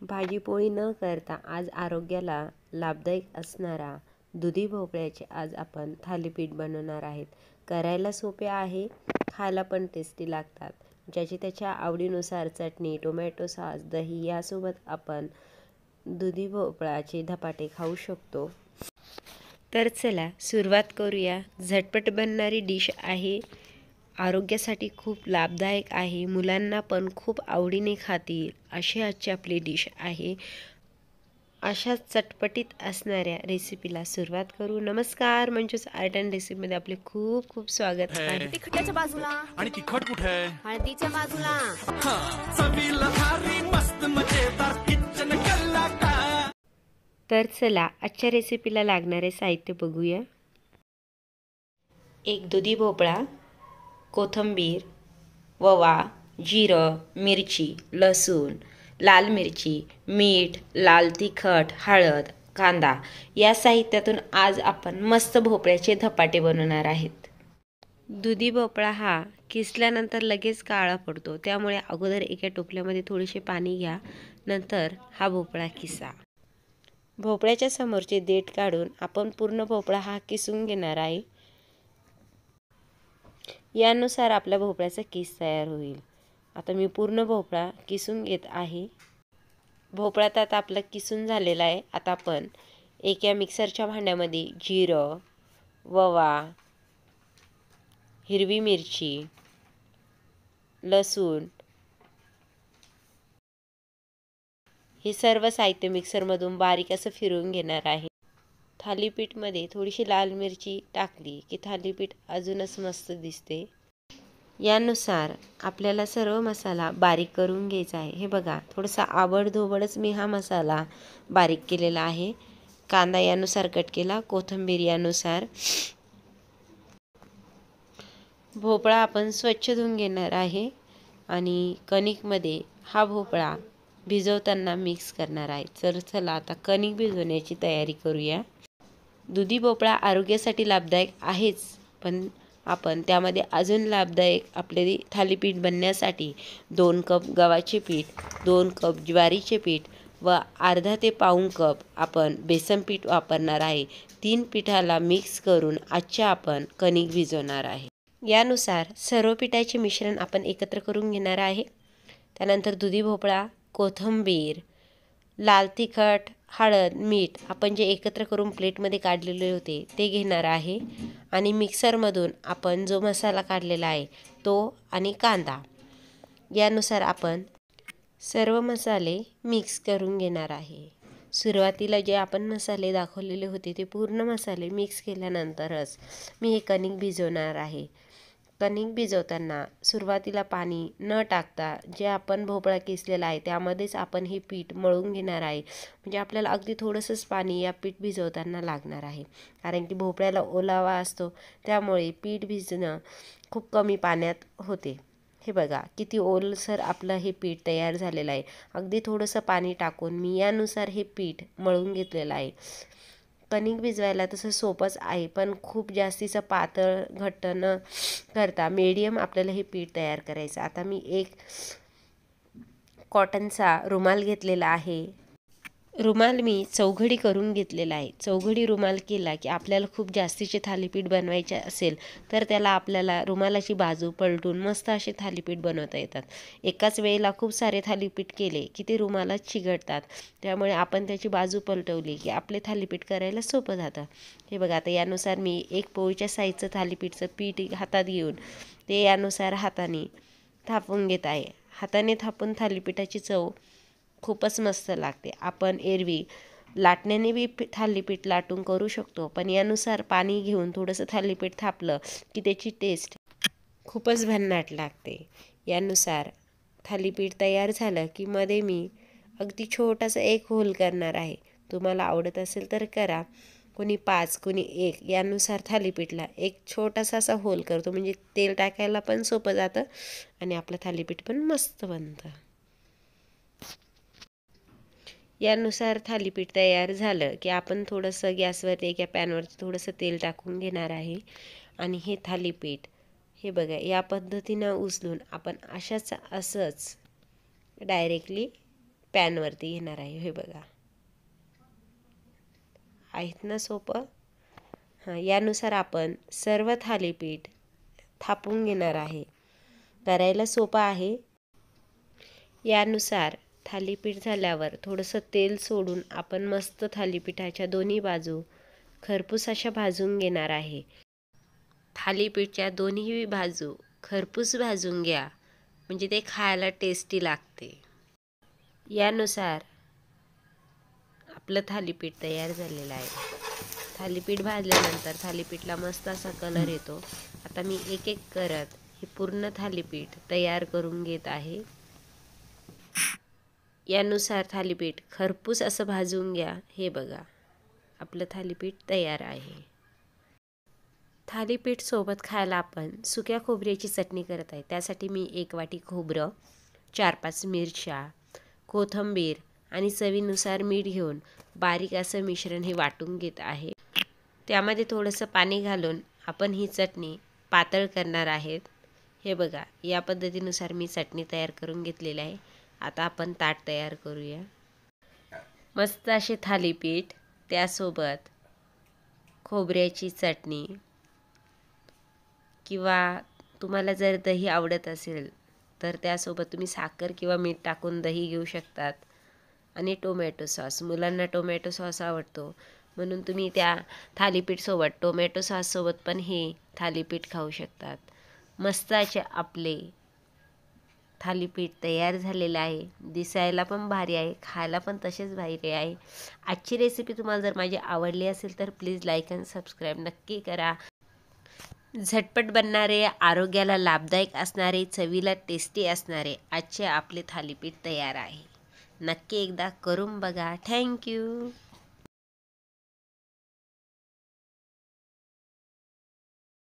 भाजीपोळी न करता आज आरोग्याला लाभदायक असणारा दुधी भोपळ्याचे आज आपण थालीपीठ बनवणार आहेत। करायला सोपे आहे, खायला पण टेस्टी लागतात। त्याच्या आवडीनुसार चटणी, टोमॅटो सॉस, दही यासोबत आपण दुधी भोपळ्याचे धपाटे खाऊ शकतो। तर चला सुरुवात करूया। झटपट बनणारी डिश आहे, आरोग्यासाठी खूप लाभदायक आहे, मुलांना पण खूप आवडीने खातील अशी आजची आपली डिश आहे। अशा चटपटीत असणाऱ्या रेसिपीला सुरुवात करू। नमस्कार, मंचूस आर्ट अँड रेसिपीमध्ये आपले खूप खूप स्वागत आहे। तिखटाच्या बाजूला आणि तिखट कुठे आहे? हळदीच्या बाजूला चवीला भारी मस्त मजेदार किचन केला का? तर चला आजच्या रेसिपीला लागणारे साहित्य बघूया। एक दुधी भोपळा, कोथिंबीर, ओवा, जिरं, मिरची, लसूण, लाल मिरची, मीठ, लाल तिखट, हळद, कांदा या साहित्यातून आज आपण मस्त भोपळ्याचे धपाटे बनवणार आहेत। दुधी भोपळा हा किसल्यानंतर लगेच काळा पडतो, त्यामुळे अगोदर एका टोपल्यामध्ये थोडेसे पाणी घ्या, नंतर हा भोपळा किसा। भोपळ्याच्या समोरचे देठ काढून आपण पूर्ण भोपळा हा किसून घेणार आहे। यानुसार आपल्या भोपळ्याचा किस तयार होईल। आता मी पूर्ण भोपळा किसून घेत आहे। भोपळा आता आपला किसून झालेला आहे। आता आपण एका मिक्सरच्या भांड्यामध्ये जिरं, ओवा, हिरवी मिरची, लसूण हे सर्व साहित्य मिक्सरमधून बारीक असं फिरवून घेणार आहे। थालीपीठमध्ये थोडीशी लाल मिरची टाकली की थालीपीठ अजूनच मस्त दिसते। यानुसार आपल्याला सर्व मसाला बारीक करून घ्यायचा आहे। हे बघा, थोडासा आबडधोबडच मी हा मसाला बारीक केलेला आहे। कांदा यानुसार कट केला, कोथिंबीर यानुसार। भोपळा आपण स्वच्छ धुवून घेणार आहे आणि कणिकमध्ये हा भोपळा भिजवताना मिक्स करणार आहे। तर चला आता कणिक भिजवण्याची तयारी करूया। दुधी भोपळा आरोग्यासाठी लाभदायक आहेच, पण आपण त्यामध्ये अजून लाभदायक आपले थालीपीठ बनण्यासाठी 2 कप गव्हाचे पीठ, 2 कप ज्वारीचे पीठ व अर्धा ते पाऊण कप आपण बेसन पीठ वापरणार आहे। 3 पिठाला मिक्स करून आजच्या आपण कणिक भिजवणार आहे। यानुसार सर्व पिठाचे मिश्रण आपण एकत्र करून घेणार आहे। त्यानंतर दुधी भोपळा, कोथिंबीर, लाल तिखट, हळद, मीठ आपण जे एकत्र करून प्लेटमध्ये काढलेले होते ते घेणार आहे आणि मिक्सरमधून आपण जो मसाला काढलेला आहे तो आणि कांदा यानुसार आपण सर्व मसाले मिक्स करून घेणार आहे। सुरुवातीला जे आपण मसाले दाखवलेले होते ते पूर्ण मसाले मिक्स केल्यानंतरच मी हे कणिक भिजवणार आहे। कणिक भिजवताना सुरुवातीला पाणी न टाकता जे आपण भोपळा किसलेला आहे त्यामध्येच आपण हे पीठ मळून घेणार आहे। म्हणजे आपल्याला अगदी थोडंसंच पाणी या पीठ भिजवताना लागणार आहे, कारण की भोपळ्याला ओलावा असतो, त्यामुळे पीठ भिजणं खूप कमी पाण्यात होते। हे बघा किती ओलसर आपलं हे पीठ तयार झालेलं आहे। अगदी थोडंसं पाणी टाकून मी यानुसार हे पीठ मळून घेतलेलं आहे। कणिक भिजवायला तसं सोपंच आहे, पण खूप जास्तीचं पातळ घट्ट न करता मीडियम आपल्याला हे पीठ तयार करायचं। आता मी एक कॉटनचा रुमाल घेतलेला आहे। रुमाल मी चौघडी करून घेतलेला आहे। चौघडी रुमाल केला की आपल्याला खूप जास्तीचे थालीपीठ बनवायचे असेल तर त्याला आपल्याला रुमालाची बाजू पलटून मस्त असे थालीपीठ बनवता येतात। एकाच वेळेला खूप सारे थालीपीठ केले की ते रुमालात चिघळतात, त्यामुळे आपण त्याची बाजू पलटवली की आपले थालीपीठ करायला सोपं जातं। हे बघा, आता यानुसार मी एक पोळीच्या साईजचं थालीपीठचं पीठ हातात घेऊन ते यानुसार हाताने थापून घेत आहे। हाताने थापून थालीपीठाची चव खूपच मस्त लागते। आपण एरवी लाटण्याने बी थालीपीठ लाटून करू शकतो, पण यानुसार पाणी घेऊन थोडंसं थालीपीठ थापलं की त्याची टेस्ट खूपच भन्नाट लागते। यानुसार थालीपीठ तयार झालं की मध्ये मी अगदी छोटासा एक होल करणार आहे। तुम्हाला आवडत असेल तर करा, कोणी 5 कोणी 1 यानुसार थालीपीठला एक छोटासा असा होल करतो, म्हणजे तेल टाकायला पण सोपं जातं आणि आपलं थालीपीठ पण मस्त बनतं। यानुसार थालीपीठ तयार झालं की आपण थोडंसं गॅसवरती एका पॅनवरती थोडंसं तेल टाकून घेणार आहे आणि हे थालीपीठ हे बघा या पद्धतीनं उचलून आपण असंच डायरेक्टली पॅनवरती घेणार आहे. हे बघा, आहेत ना सोपं. यानुसार आपण सर्व थालीपीठ थापून घेणार आहे. करायला सोपं आहे. यानुसार थालीपीठ झाल्यावर थोडंसं तेल सोडून आपण मस्त थालीपीठाच्या दोन्ही बाजू खरपूस अशा भाजून घेणार आहे. थालीपीठच्या दोन्ही बाजू खरपूस भाजून घ्या, म्हणजे ते खायला टेस्टी लागते. यानुसार आपलं थालीपीठ तयार झालेलं आहे. थालीपीठ भाजल्यानंतर थालीपीठला मस्त असा कलर येतो. आता मी एक एक करत हे पूर्ण थालीपीठ तयार करून घेत आहे. यानुसार थालीपीठ खरपूस असं भाजून घ्या. हे बघा, आपलं थालीपीठ तयार आहे. थालीपीठ सोबत खायला आपण सुक्या खोबऱ्याची चटणी करत आहे. त्यासाठी मी 1 वाटी खोबरं, 4-5 मिरच्या, कोथिंबीर आणि चवीनुसार मीठ घेऊन बारीक असं मिश्रण हे वाटून घेत आहे. त्यामध्ये थोडंसं पाणी घालून आपण ही चटणी पातळ करणार आहेत. हे बघा, या पद्धतीनुसार मी चटणी तयार करून घेतलेली आहे. आता आपण ताट तयार करूया. मस्त असे थालीपीठ, त्यासोबत खोबऱ्याची चटणी, किंवा तुम्हाला जर दही आवडत असेल तर त्यासोबत तुम्ही साखर किंवा मीठ टाकून दही घेऊ शकतात. आणि टोमॅटो सॉस, मुलांना टोमॅटो सॉस आवडतो म्हणून तुम्ही त्या थालीपीठसोबत टोमॅटो सॉससोबत पण हे थालीपीठ खाऊ शकतात. मस्त असे आपले थालीपीठ तयार झालेलं आहे. दिसायला पण भारी आहे, खायला पण तसेच भारी आहे. आजची रेसिपी तुम्हाला जर माझी आवडली असेल तर प्लीज लाईक आणि सबस्क्राईब नक्की करा. झटपट बनणारे, आरोग्याला लाभदायक असणारे, चवीला टेस्टी असणारे आजचे आपले थालीपीठ तयार आहे. नक्की एकदा करून बघा. थँक्यू.